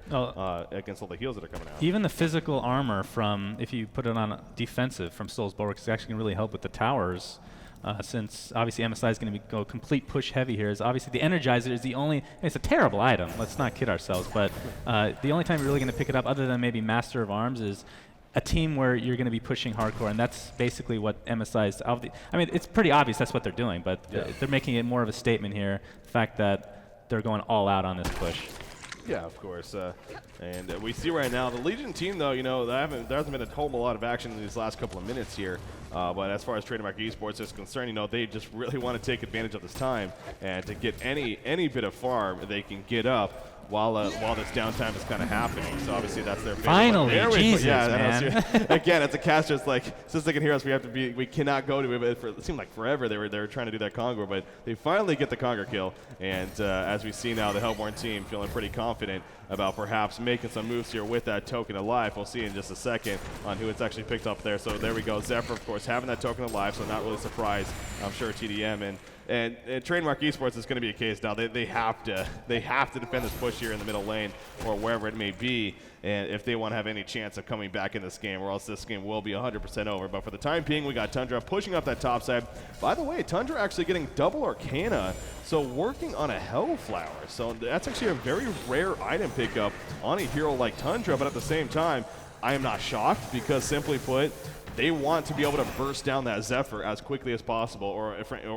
Speaker 3: against all the heals that are coming out.
Speaker 4: Even the physical armor from, if you put it on defensive from Soul's Bulwark, is actually going to really help with the towers. Since obviously MSI is going to go complete push heavy here, is obviously the Energizer is the only, it's a terrible item, let's not kid ourselves, but the only time you're really going to pick it up other than maybe Master of Arms is a team where you're going to be pushing hardcore, and that's basically what MSI is. I mean, it's pretty obvious that's what they're doing, but they're making it more of a statement here, the fact that they're going all out on this push.
Speaker 3: Yeah, of course. And we see right now the Legion team, though, you know, there hasn't been a whole lot of action in these last couple of minutes here. But as far as TradeMark eSports is concerned, you know, they just really want to take advantage of this time and to get any bit of farm they can get up while this downtime is kind of happening. So obviously that's their favorite.
Speaker 4: Finally, Jesus, man.
Speaker 3: Again, it's a caster. It's like, since they can hear us, we cannot go to it. But it seemed like forever they were trying to do that Conquer, but they finally get the Conquer kill. And as we see now, the Hellborn team feeling pretty confident about perhaps making some moves here with that Token of Life. We'll see in just a second on who it's actually picked up there. So there we go. Zephyr, of course, having that Token of Life, so not really surprised, I'm sure, TDM. And TradeMark eSports is going to be a case now. They have to defend this push here in the middle lane or wherever it may be, and if they want to have any chance of coming back in this game, or else this game will be 100% over. But for the time being, we got Tundra pushing up that top side. By the way, Tundra actually getting double Arcana, so working on a Hellflower. So that's actually a very rare item pickup on a hero like Tundra, but at the same time, I am not shocked because, simply put, they want to be able to burst down that Zephyr as quickly as possible, or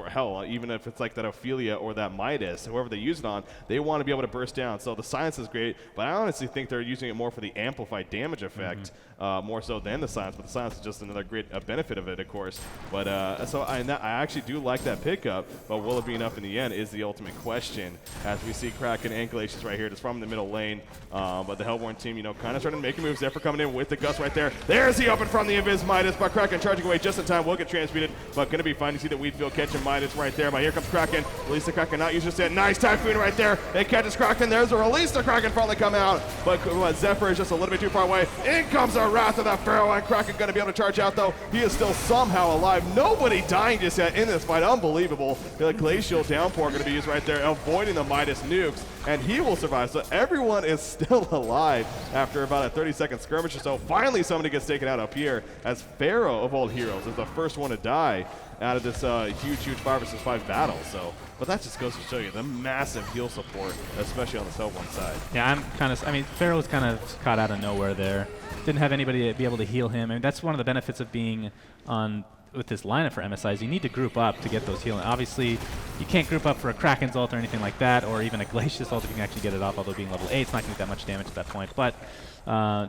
Speaker 3: hell, even if it's like that Ophelia or that Midas, whoever they use it on, they want to be able to burst down. So the silence is great, but I honestly think they're using it more for the amplified damage effect, more so than the silence. But the silence is just another great benefit of it, of course. But so I actually do like that pickup, but will it be enough in the end is the ultimate question. As we see Kraken and Glacius right here, just from the middle lane. But the Hellborn team, you know, kind of starting to make a move. Zephyr coming in with the Gust right there. There's the open from the Invis Midas, but Kraken charging away just in time. Will get transmuted, but going to be fine. You see the Weedfield catching Midas right there. But here comes Kraken. Release the Kraken, not using it. Nice Typhoon right there. It catches Kraken. There's a release. The Kraken finally come out, but Zephyr is just a little bit too far away. In comes the Wrath of the Pharaoh, and Kraken going to be able to charge out, though. He is still somehow alive. Nobody dying just yet in this fight. Unbelievable. The Glacial Downpour going to be used right there, avoiding the Midas nukes, and he will survive. So everyone is still alive after about a 30-second skirmish or so. Finally, somebody gets taken out up here, as Pharaoh of all heroes is the first one to die out of this huge 5 versus 5 battle. So, but that just goes to show you the massive heal support, especially on the Hellborn side.
Speaker 4: Yeah, I mean, Pharaoh was kind of caught out of nowhere there. Didn't have anybody to be able to heal him. I mean, that's one of the benefits of being on with this lineup for MSI is you need to group up to get those healing. Obviously, you can't group up for a Kraken's ult or anything like that, or even a Glacius ult if you can actually get it off, although being level 8, it's not going to do that much damage at that point. But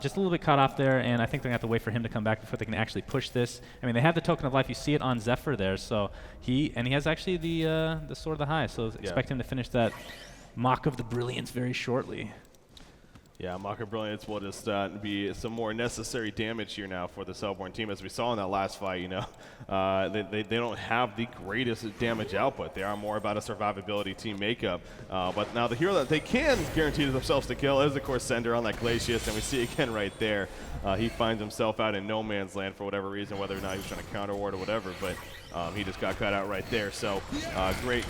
Speaker 4: just a little bit caught off there, and I think they're going to have to wait for him to come back before they can actually push this. I mean, they have the Token of Life. You see it on Zephyr there, so he has actually the Sword of the High, so expect him to finish that Mock of the Brilliance very shortly.
Speaker 3: Yeah, Maka Brilliance will just be some more necessary damage here now for the Hellborn team. As we saw in that last fight, you know, they don't have the greatest damage output. They are more about a survivability team makeup. But now the hero that they can guarantee themselves to kill is, of course, Sender on that Glacius, and we see again right there. He finds himself out in no man's land for whatever reason, whether or not he was trying to counter ward or whatever, but he just got cut out right there. So great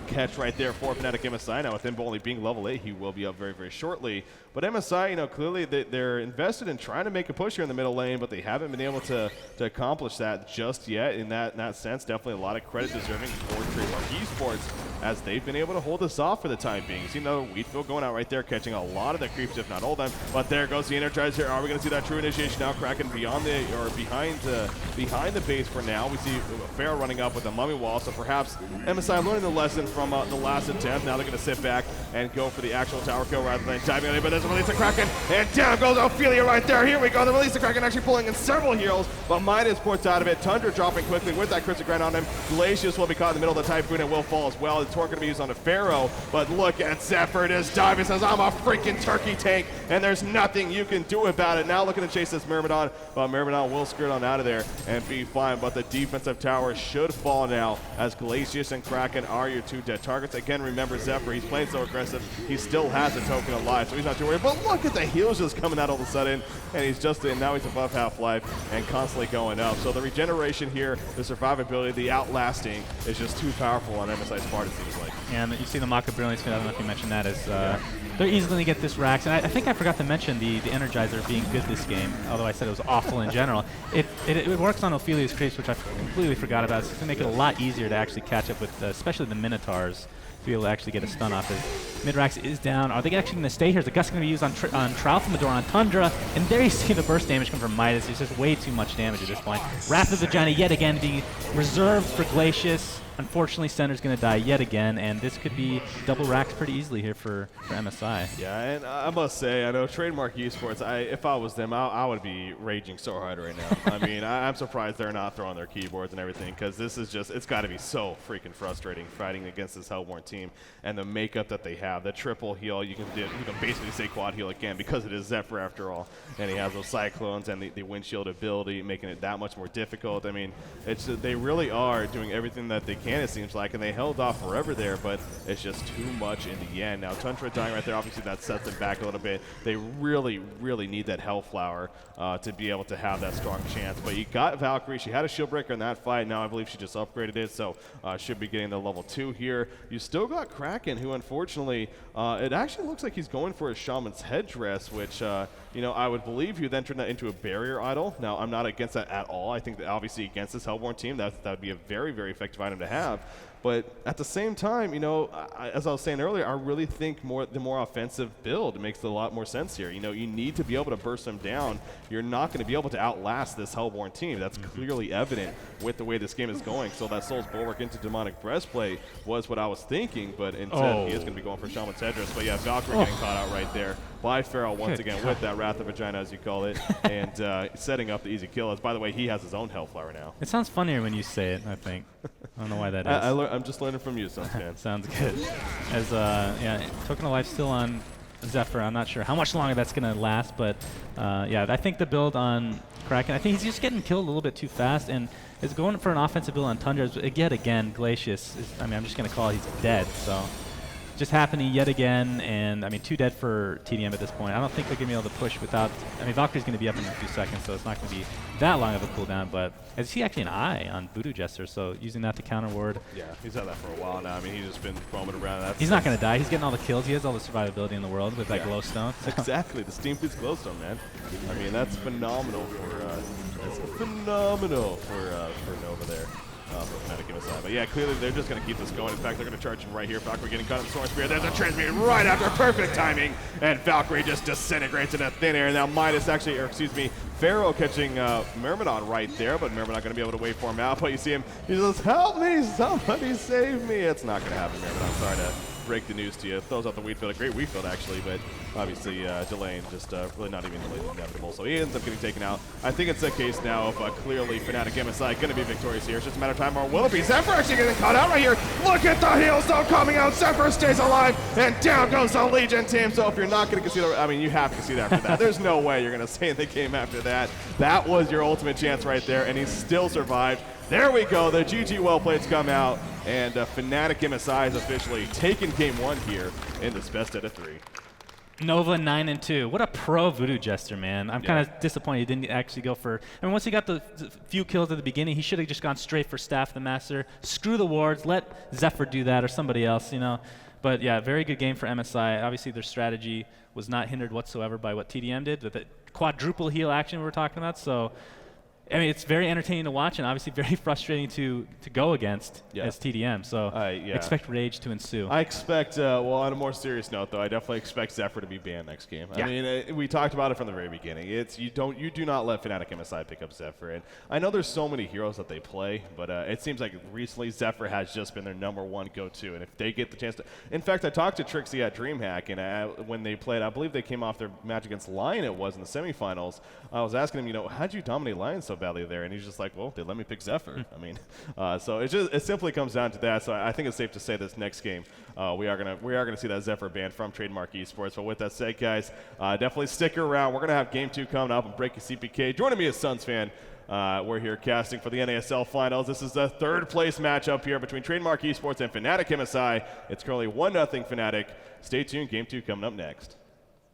Speaker 3: catch right there for Fnatic MSI. Now with him only being level 8, he will be up very, very shortly. But MSI, you know, clearly they're invested in trying to make a push here in the middle lane, but they haven't been able to accomplish that just yet. In that sense, definitely a lot of credit deserving for TradeMark eSports, as they've been able to hold this off for the time being. You see another Wheatfield going out right there, catching a lot of the creeps, if not all of them. But there goes the Energizer. Are we going to see that true initiation now? Kraken beyond behind the base for now. We see Pharaoh running up with the mummy wall, so perhaps MSI learning the lesson from the last attempt. Now they're going to sit back and go for the actual tower kill rather than diving on it. But there's a release of Kraken, and down goes Ophelia right there. Here we go. The release of Kraken actually pulling in several heals, but Midas ports out of it. Tundra dropping quickly with that Crystal Grind on him. Glacius will be caught in the middle of the Typhoon and will fall as well. The torque going to be used on the Pharaoh, but look at Zephyr just diving, says, I'm a freaking turkey tank, and there's nothing you can do about it. Now looking to chase this Myrmidon, but Myrmidon will skirt on out of there and be fine, but the defensive tower should fall now, as Glacius and Kraken are your two dead targets. Again, remember Zephyr, he's playing so aggressive, he still has a token alive, so he's not too worried. But look at the heals just coming out all of a sudden, and he's just in. Now he's above half-life and constantly going up. So the regeneration here, the survivability, the outlasting is just too powerful on MSI's part, it seems like.
Speaker 4: And you see the Maka Brilliance, I don't know if you mentioned that, is they're easily going to get this Rax. And I think I forgot to mention the Energizer being good this game, although I said it was awful in general. It works on Ophelia's creeps, which I completely forgot about. It's going to make it a lot easier to actually catch up with, especially the Minotaurs, to be able to actually get a stun off. As Midrax is down. Are they actually going to stay here? Is the Gust going to be used on Tralfamador, on Tundra? And there you see the burst damage come from Midas. It's just way too much damage at this point. Wrath of Vagina yet again being reserved for Glacius. Unfortunately, Sender's going to die yet again, and this could be double racks pretty easily here for MSI.
Speaker 3: Yeah, and I must say, I know TradeMark eSports, if I was them, I would be raging so hard right now. I mean, I'm surprised they're not throwing their keyboards and everything, because this is just, it's got to be so freaking frustrating fighting against this Hellborn team and the makeup that they have. The triple heal, you can basically say quad heal again, because it is Zephyr after all, and he has those Cyclones and the windshield ability, making it that much more difficult. I mean, they really are doing everything that they can, it seems like, and they held off forever there, but it's just too much in the end. Now Tundra dying right there, obviously that sets them back a little bit. They really, really need that Hellflower to be able to have that strong chance. But you got Valkyrie, she had a shield breaker in that fight. Now I believe she just upgraded it, so should be getting the level 2 here. You still got Kraken, who unfortunately, it actually looks like he's going for a Shaman's Headdress, which you know, I would believe you then turn that into a barrier idol. Now, I'm not against that at all. I think that obviously against this Hellborn team, that would be a very, very effective item to have. But at the same time, you know, as I was saying earlier, I really think the more offensive build makes a lot more sense here. You know, you need to be able to burst them down. You're not going to be able to outlast this Hellborn team. That's clearly evident with the way this game is going. So that Soul's Bulwark into Demonic Breastplate was what I was thinking, but instead he is going to be going for Shaman's Headdress. But yeah, Valkyrie getting caught out right there by Pharaoh once again with that Wrath of Vagina, as you call it, and setting up the easy kill. As by the way, he has his own Hellflower now.
Speaker 4: It sounds funnier when you say it, I think. I don't know why that is.
Speaker 3: I'm just learning from you, Suns fan.
Speaker 4: Sounds good. As yeah, Token of Life still on Zephyr. I'm not sure how much longer that's going to last, but yeah, I think the build on Kraken, I think he's just getting killed a little bit too fast, and is going for an offensive build on Tundra. Yet again, Glacius is, I mean, I'm just going to call it, he's dead. So just happening yet again, and I mean, 2 dead for TDM at this point. I don't think they're going to be able to push without, I mean, Valkyrie's going to be up in a few seconds, so it's not going to be that long of a cooldown, but I see actually an eye on Voodoo Jester, so using that to counter ward.
Speaker 3: Yeah, he's had that for a while now. I mean, he's just been roaming around.
Speaker 4: He's not going to die. He's getting all the kills. He has all the survivability in the world with that glowstone. So.
Speaker 3: Exactly, the Steam Beats glowstone, man. I mean, that's phenomenal for Nova there. For Fnatic MSI. But yeah, clearly they're just going to keep this going. In fact, they're going to charge him right here. Valkyrie getting caught in the Storm Spear. There's a transmute right after perfect timing, and Valkyrie just disintegrates into thin air. Now Midas actually, or excuse me, Pharaoh catching Myrmidon right there, but Myrmidon going to be able to wait for him out. But you see him, he says, "Help me, somebody save me." It's not going to happen, Myrmidon. break the news to you. Throws out the wheat field, a great wheat field actually, but obviously delaying, just really not even delayed, inevitable. So he ends up getting taken out. I think it's a case now of clearly Fnatic MSI going to be victorious here. It's just a matter of time, or will it be? Zephyr actually getting caught out right here. Look at the heelstone coming out. Zephyr stays alive, and down goes the Legion team. So if you're not going to concede, I mean, you have to concede after that. There's no way you're going to stay in the game after that. That was your ultimate chance right there, and he still survived. There we go. The GG well plays come out, and Fnatic MSI has officially taken game 1 here in this best out of 3.
Speaker 4: Nova 9-2. What a pro Voodoo Jester, man. I'm kind of disappointed he didn't actually go for. I mean, once he got the few kills at the beginning, he should have just gone straight for Staff the Master. Screw the wards. Let Zephyr do that or somebody else, you know. But yeah, very good game for MSI. Obviously, their strategy was not hindered whatsoever by what TDM did, with the quadruple heal action we were talking about. So, I mean, it's very entertaining to watch and obviously very frustrating to go against as TDM. So expect rage to ensue.
Speaker 3: I expect, well, on a more serious note, though, I definitely expect Zephyr to be banned next game. I mean, we talked about it from the very beginning. It's you do not let Fnatic MSI pick up Zephyr. And I know there's so many heroes that they play, but it seems like recently Zephyr has just been their #1 go-to. And if they get the chance to, in fact, I talked to Trixie at DreamHack, and when they played, I believe they came off their match against Lion. It was in the semifinals. I was asking him, you know, how'd you dominate Lion so badly there? And he's just like, well, they let me pick Zephyr. I mean, so it simply comes down to that. So I think it's safe to say this next game we are gonna see that Zephyr ban from TradeMark eSports. But with that said, guys, definitely stick around. We're gonna have game 2 coming up and Breaky CPK joining me as Suns fan. We're here casting for the NASL finals. This is the 3rd place matchup here between TradeMark eSports and Fnatic MSI. It's currently 1-0 Fnatic. Stay tuned. Game 2 coming up next.